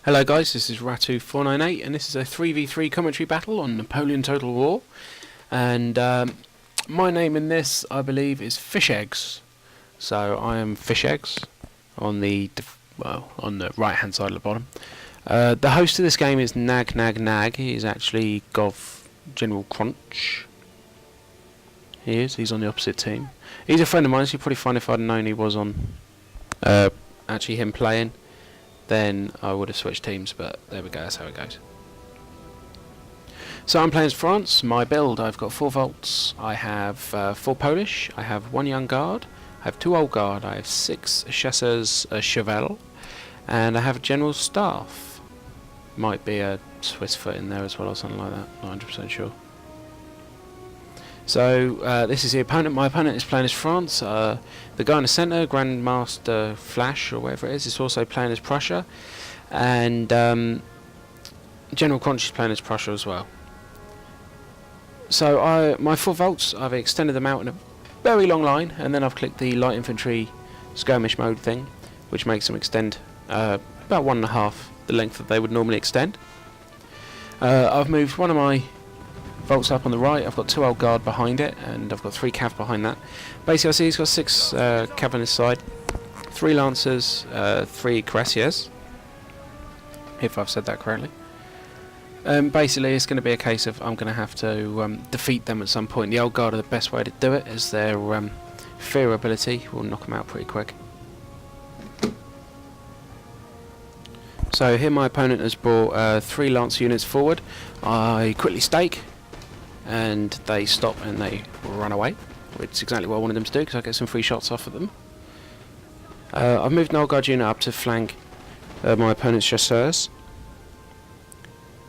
Hello guys, this is Rattue 498 and this is a 3v3 commentary battle on Napoleon Total War. And my name in this, I believe, is Fish Eggs. So I am Fish Eggs on the right hand side of the bottom. The host of this game is Nag. He is actually General Crunch. He's on the opposite team. He's a friend of mine, so you'd probably find if I'd known he was on actually him playing, then I would have switched teams, but there we go, that's how it goes. So I'm playing as France. My build, I've got 4 Volts, I have 4 Polish, I have 1 Young Guard, I have 2 Old Guard, I have 6 Chasseurs Cheval, and I have a General Staff. Might be a Swiss foot in there as well or something like that, not 100% sure. So this is the opponent. My opponent is playing as France. The guy in the centre, Grandmaster Flash or whatever it is also playing as Prussia, and General Crunch is playing as Prussia as well. So my 4 Volts, I've extended them out in a very long line, and then I've clicked the light infantry skirmish mode thing, which makes them extend about 1.5 the length that they would normally extend. I've moved one of my Volts up on the right. I've got 2 Old Guard behind it, and I've got 3 Cav behind that. Basically, I see he's got 6 Cav on his side, 3 Lancers, 3 Cuirassiers, if I've said that correctly. Basically, it's going to be a case of I'm going to have to defeat them at some point. The Old Guard are the best way to do it, as their fear ability will knock them out pretty quick. So here my opponent has brought 3 Lance units forward. I quickly stake, and they stop and they run away, which is exactly what I wanted them to do because I get some free shots off of them. I've moved an Old Guard unit up to flank my opponent's Chasseurs.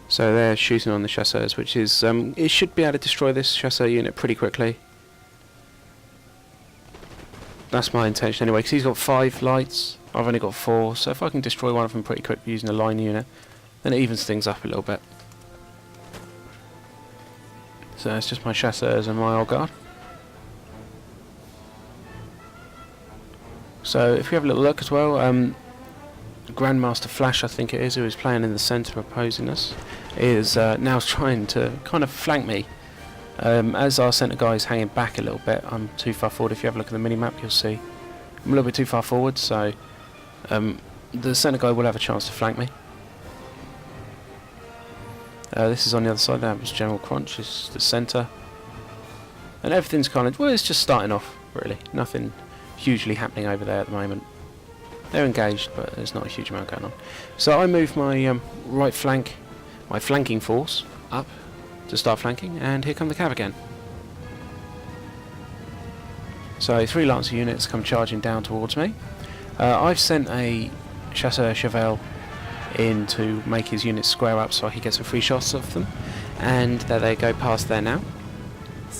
So they're shooting on the Chasseurs, which is, it should be able to destroy this Chasseur unit pretty quickly. That's my intention anyway, because he's got 5 lights, I've only got 4, so if I can destroy one of them pretty quick using a line unit, then it evens things up a little bit. So it's just my Chasseurs and my Old Guard. So if we have a little look as well, Grandmaster Flash, I think it is, who is playing in the centre opposing us, is now trying to kind of flank me. As our centre guy is hanging back a little bit, I'm too far forward. If you have a look at the mini-map, you'll see I'm a little bit too far forward, so the centre guy will have a chance to flank me. This is on the other side. That was General Crunch, is the centre, and everything's kind of, well, it's just starting off really. Nothing hugely happening over there at the moment. They're engaged, but there's not a huge amount going on. So I move my right flank, my flanking force, up to start flanking, and here come the Cav again. So 3 Lancer units come charging down towards me. I've sent a Chasseur Cheval in to make his units square up so I can get some free shots of them, and there they go past there now,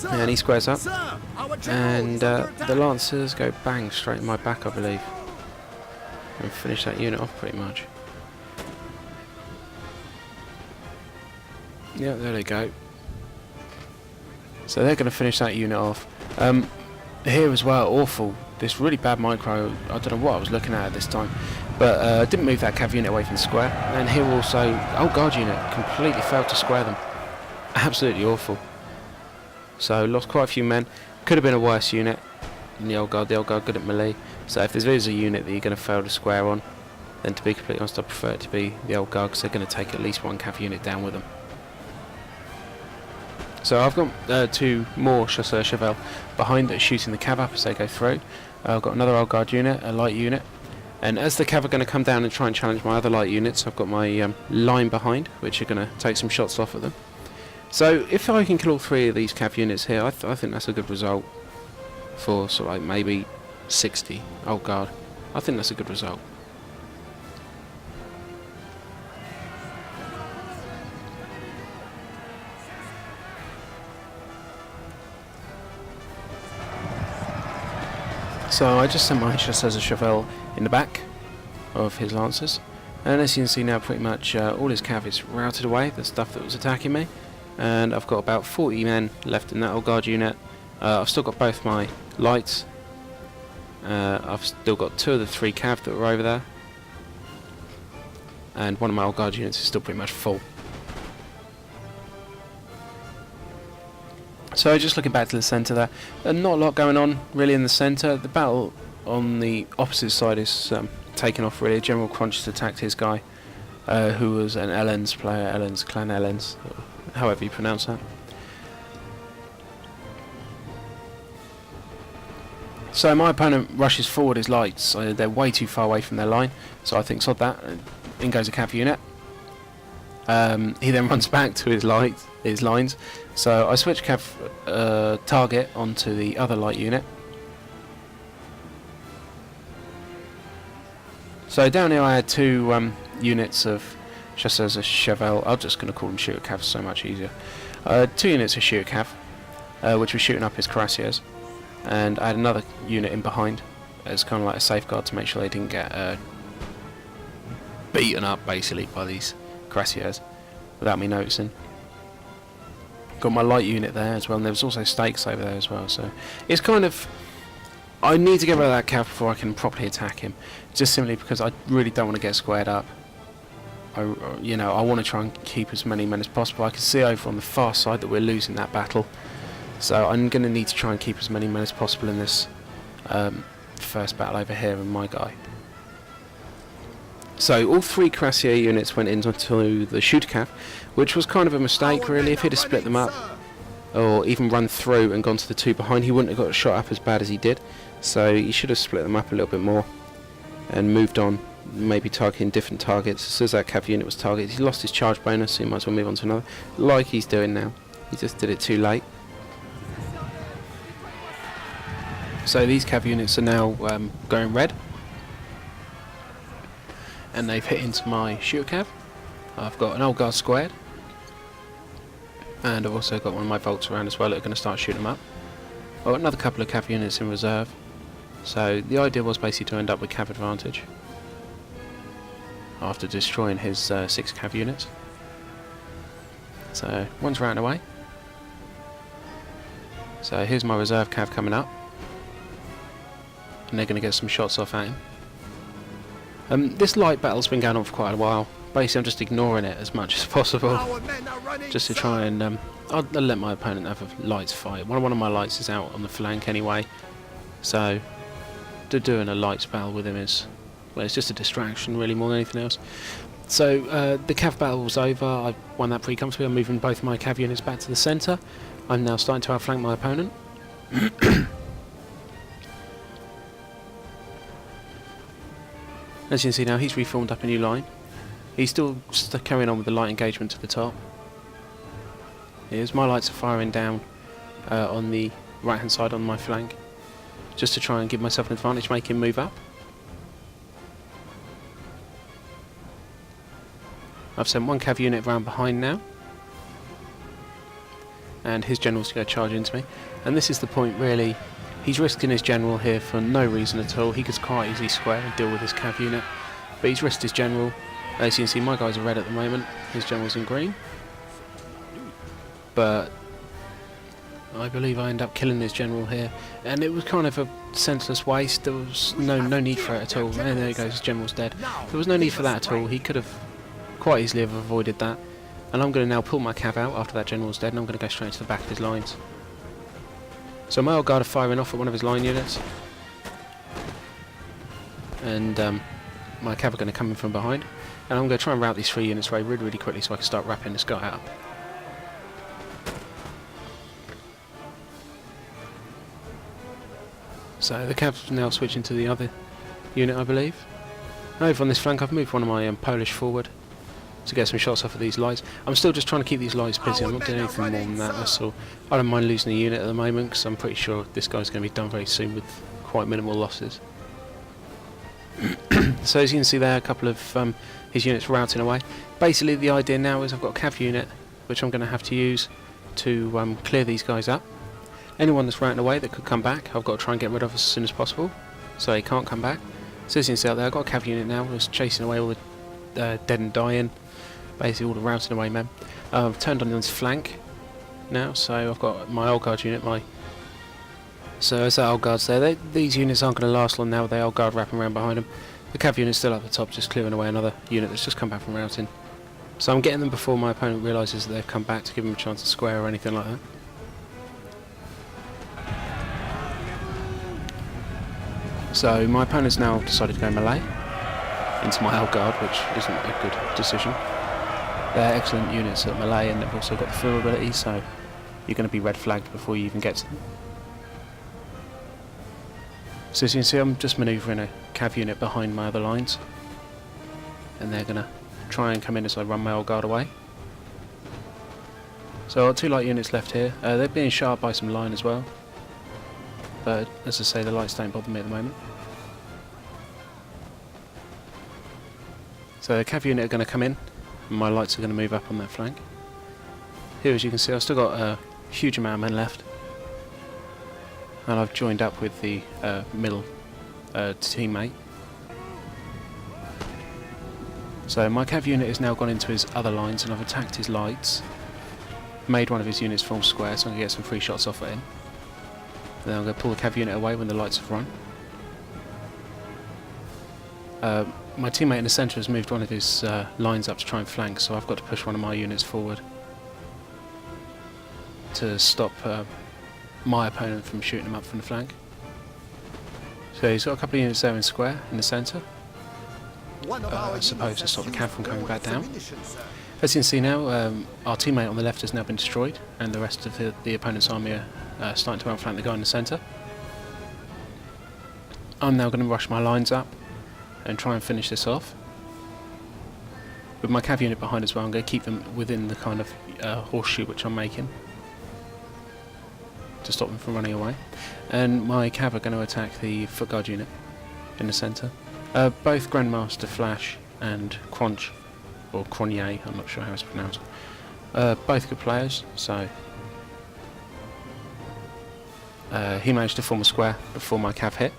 and he squares up, and the Lancers go bang straight in my back, I believe, and finish that unit off pretty much. Yeah, there they go. So they're going to finish that unit off. Here as well, awful, this really bad micro, I don't know what I was looking at this time, but didn't move that Cav unit away from the square, and here also, Old Guard unit completely failed to square them. Absolutely awful. So lost quite a few men, could have been a worse unit than the Old Guard good at melee, so if there is a unit that you're going to fail to square on, then to be completely honest I prefer it to be the Old Guard, because they're going to take at least 1 Cav unit down with them. So I've got 2 more Chasseur Cheval behind that are shooting the Cav up as they go through. I've got another Old Guard unit, a light unit, and as the Cav are going to come down and try and challenge my other light units, I've got my line behind, which are going to take some shots off at them. So if I can kill all 3 of these Cav units here, I think that's a good result for sort of like maybe 60 Old Guard. I think that's a good result. So I just sent my Chasseurs Cheval in the back of his Lancers, and as you can see now, pretty much all his Cav is routed away, the stuff that was attacking me, and I've got about 40 men left in that Old Guard unit. I've still got both my lights, I've still got 2 of the 3 Cav that were over there, and one of my old guard units is still pretty much full. So just looking back to the centre there, not a lot going on really in the centre. The battle on the opposite side is taken off really. General Crunch has attacked his guy, who was an Ellens player, Clan Ellens, however you pronounce that. So my opponent rushes forward his lights. They're way too far away from their line, so I think sod that. In goes a cav unit. He then runs back to his lines. So I switch cav target onto the other light unit. So down here I had two units of Chasseurs Cheval. I'm just going to call them shooter cavs, so much easier. 2 units of shooter cav, which were shooting up his cuirassiers. And I had another unit in behind as kind of like a safeguard to make sure they didn't get beaten up basically by these cuirassiers without me noticing. Got my light unit there as well, and there was also stakes over there as well, so it's kind of, I need to get rid of that cav before I can properly attack him, just simply because I really don't want to get squared up. I want to try and keep as many men as possible. I can see over on the far side that we're losing that battle, so I'm going to need to try and keep as many men as possible in this first battle over here with my guy. So all 3 cuirassier units went into the shooter cav, which was kind of a mistake really. If he'd have split them up, or even run through and gone to the 2 behind, he wouldn't have got shot up as bad as he did. So he should have split them up a little bit more and moved on, maybe targeting different targets. As soon as that cav unit was targeted, he lost his charge bonus, so he might as well move on to another, like he's doing now. He just did it too late. So these cav units are now going red, and they've hit into my shooter cav. I've got an old guard squared, and I've also got one of my bolts around as well that are going to start shooting them up. I've got another couple of cav units in reserve, so the idea was basically to end up with cav advantage after destroying his 6 cav units. So one's routing away. So here's my reserve cav coming up, and they're going to get some shots off at him. This light battle's been going on for quite a while. Basically I'm just ignoring it as much as possible, just to try and I'll let my opponent have a lights fight. One of my lights is out on the flank anyway, so doing a lights battle with him is, well, it's just a distraction really more than anything else. So the cav battle was over. I won that pretty comfortably. I'm moving both my cav units back to the centre. I'm now starting to outflank my opponent. As you can see now, he's reformed up a new line. He's still carrying on with the light engagement to the top. Here's my lights are firing down on the right hand side on my flank, just to try and give myself an advantage, make him move up. I've sent one cav unit round behind now, and his general's going to charge into me. And this is the point really. He's risking his general here for no reason at all. He could quite easily square and deal with his cav unit, but he's risked his general. As you can see, my guys are red at the moment, his general's in green. But I believe I end up killing his general here, and it was kind of a senseless waste. There was no need for it at all. And there he goes, his general's dead. There was no need for that at all. He could have quite easily have avoided that. And I'm going to now pull my cav out after that general's dead, and I'm going to go straight to the back of his lines. So my old guard are firing off at one of his line units, and my cav are going to come in from behind, and I'm going to try and route these 3 units away really quickly so I can start wrapping this guy up. So the cav's now switching to the other unit, I believe. Over on this flank I've moved one of my Polish forward to get some shots off of these lights. I'm still just trying to keep these lights busy. I'm not doing anything more than that, that's all. I don't mind losing a unit at the moment because I'm pretty sure this guy's going to be done very soon with quite minimal losses. So as you can see there, a couple of his units routing away. Basically the idea now is I've got a cav unit which I'm going to have to use to clear these guys up. Anyone that's routing away that could come back, I've got to try and get rid of as soon as possible, so he can't come back. So as you can see out there, I've got a cav unit now that's chasing away all the dead and dying. Basically all the routing away men. I've turned on his flank now, so I've got my old guard unit, so as that old guard's there, these units aren't going to last long now with the old guard wrapping around behind them. The cav unit's still up the top, just clearing away another unit that's just come back from routing. So I'm getting them before my opponent realises that they've come back, to give them a chance to square or anything like that. So my opponent's now decided to go melee into my old guard, which isn't a good decision. They're excellent units at melee, and they've also got the flu ability, so you're going to be red flagged before you even get to them. So as you can see, I'm just manoeuvring a cav unit behind my other lines, and they're going to try and come in as I run my old guard away. So I've got 2 light units left here. They're being shot up by some line as well, but as I say, the lights don't bother me at the moment. So the cav unit are going to come in, and my lights are going to move up on that flank. Here, as you can see, I've still got a huge amount of men left, and I've joined up with the middle teammate. So my cav unit has now gone into his other lines, and I've attacked his lights, made one of his units form square, so I'm going to get some free shots off at him. Then I'm going to pull the cav unit away when the lights have run. My teammate in the centre has moved one of his lines up to try and flank, so I've got to push one of my units forward to stop my opponent from shooting him up from the flank. So he's got a couple of units there in square in the centre. I suppose to stop the cav from coming back down. As you can see now, our teammate on the left has now been destroyed, and the rest of the opponent's army are starting to outflank the guy in the centre. I'm now going to rush my lines up and try and finish this off. With my cav unit behind as well, I'm going to keep them within the kind of horseshoe which I'm making to stop them from running away. And my cav are going to attack the foot guard unit in the centre. Both Grandmaster Flash and Crunch, or Cronier, I'm not sure how it's pronounced, both good players, so he managed to form a square before my cav hit.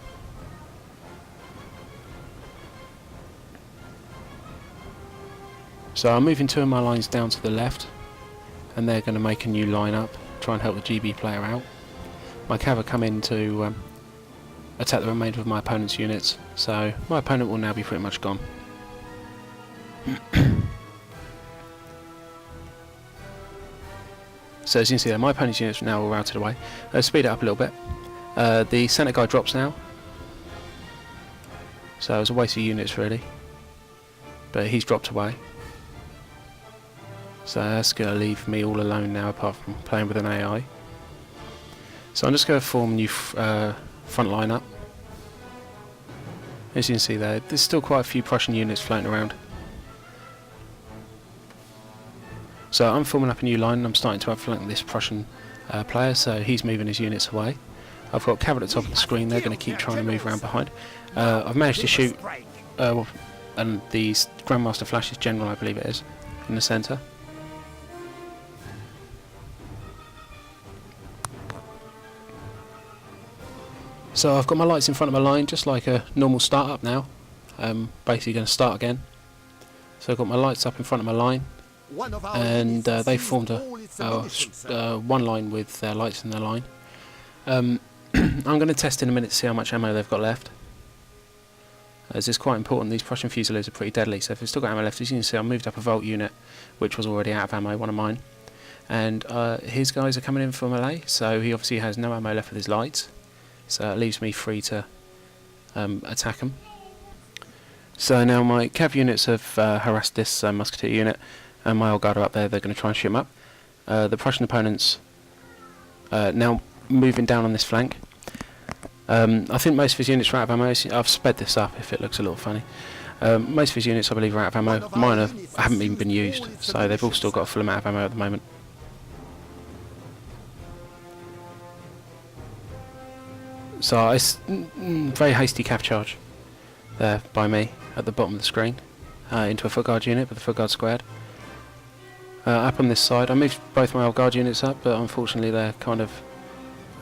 So I'm moving 2 of my lines down to the left, and they're going to make a new line up, try and help the GB player out. My cav come in to attack the remainder of my opponent's units, so my opponent will now be pretty much gone. So as you can see there, my opponent's units are now all routed away. Speed it up a little bit. The centre guy drops now, so it was a waste of units really, but he's dropped away. So that's going to leave me all alone now, apart from playing with an AI. So I'm just going to form a new front line up. As you can see there, there's still quite a few Prussian units floating around. So I'm forming up a new line, and I'm starting to outflank this Prussian player, so he's moving his units away. I've got cav at the top of the screen, they're going to keep trying to move around behind. I've managed to shoot, and the Grandmaster Flash's general, I believe it is, in the centre. So I've got my lights in front of my line, just like a normal start up now. Basically going to start again. So I've got my lights up in front of my line, and they formed one line with their lights in their line. I'm going to test in a minute to see how much ammo they've got left, as it's quite important. These Prussian Fusiliers are pretty deadly, so if they've still got ammo left, as you can see, I moved up a Volt unit which was already out of ammo, one of mine, and his guys are coming in for melee, so he obviously has no ammo left with his lights. So it leaves me free to attack them. So now my cav units have harassed this musketeer unit, and my old guard are up there. They're going to try and shoot him up. The Prussian opponents now moving down on this flank. I think most of his units are out of ammo. I've sped this up if it looks a little funny. Most of his units, I believe, are out of ammo. Mine haven't even been used, so they've all still got a full amount of ammo at the moment. So it's very hasty cav charge there by me at the bottom of the screen into a foot guard unit, with the foot guard squared. Up on this side, I moved both my old guard units up, but unfortunately they're kind of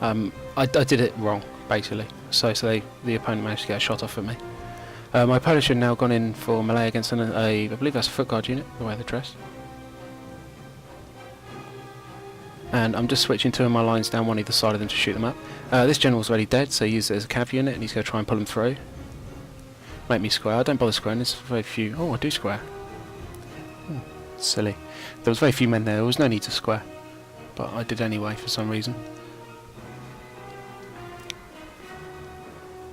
I did it wrong basically. So the opponent managed to get a shot off at me. My Polish have now gone in for melee against I believe that's a foot guard unit, the way they're dressed. And I'm just switching 2 of my lines down one either side of them to shoot them up. This general's already dead, so he used it as a cav unit, and he's going to try and pull him through. make me square. I don't bother squaring, there's very few... Oh, I do square. Silly. There was very few men there was no need to square. But I did anyway for some reason.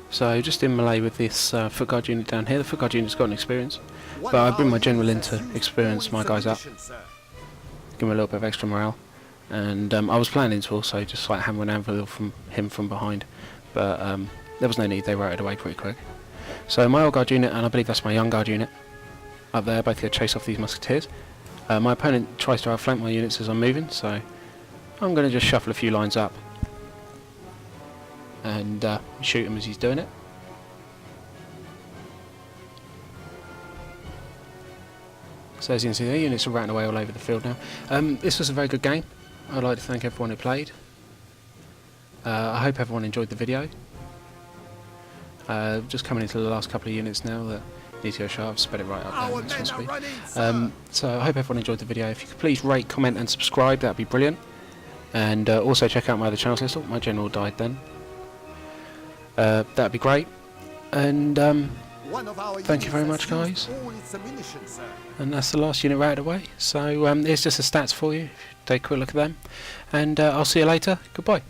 So just in melee with this foot guard unit down here. The foot guard unit's got an experience. But I bring my general in to experience my guys up. Give them a little bit of extra morale. And I was planning to also just like hammer and anvil from him from behind. But there was no need, they rotated away pretty quick. So my old guard unit, and I believe that's my young guard unit, up there, both go chase off these musketeers. My opponent tries to outflank my units as I'm moving, so I'm going to just shuffle a few lines up and shoot him as he's doing it. So as you can see, the units are ratting away all over the field now. This was a very good game. I'd like to thank everyone who played. I hope everyone enjoyed the video. Just coming into the last couple of units now that need to go sharp. I've sped it right up there, that's speed. So I hope everyone enjoyed the video. If you could please rate, comment and subscribe, that would be brilliant. And also check out my other channels list. Oh, my general died then. That would be great. And thank you very much, guys. And that's the last unit right away. So here's just the stats for you. Take a quick look at them. And I'll see you later. Goodbye.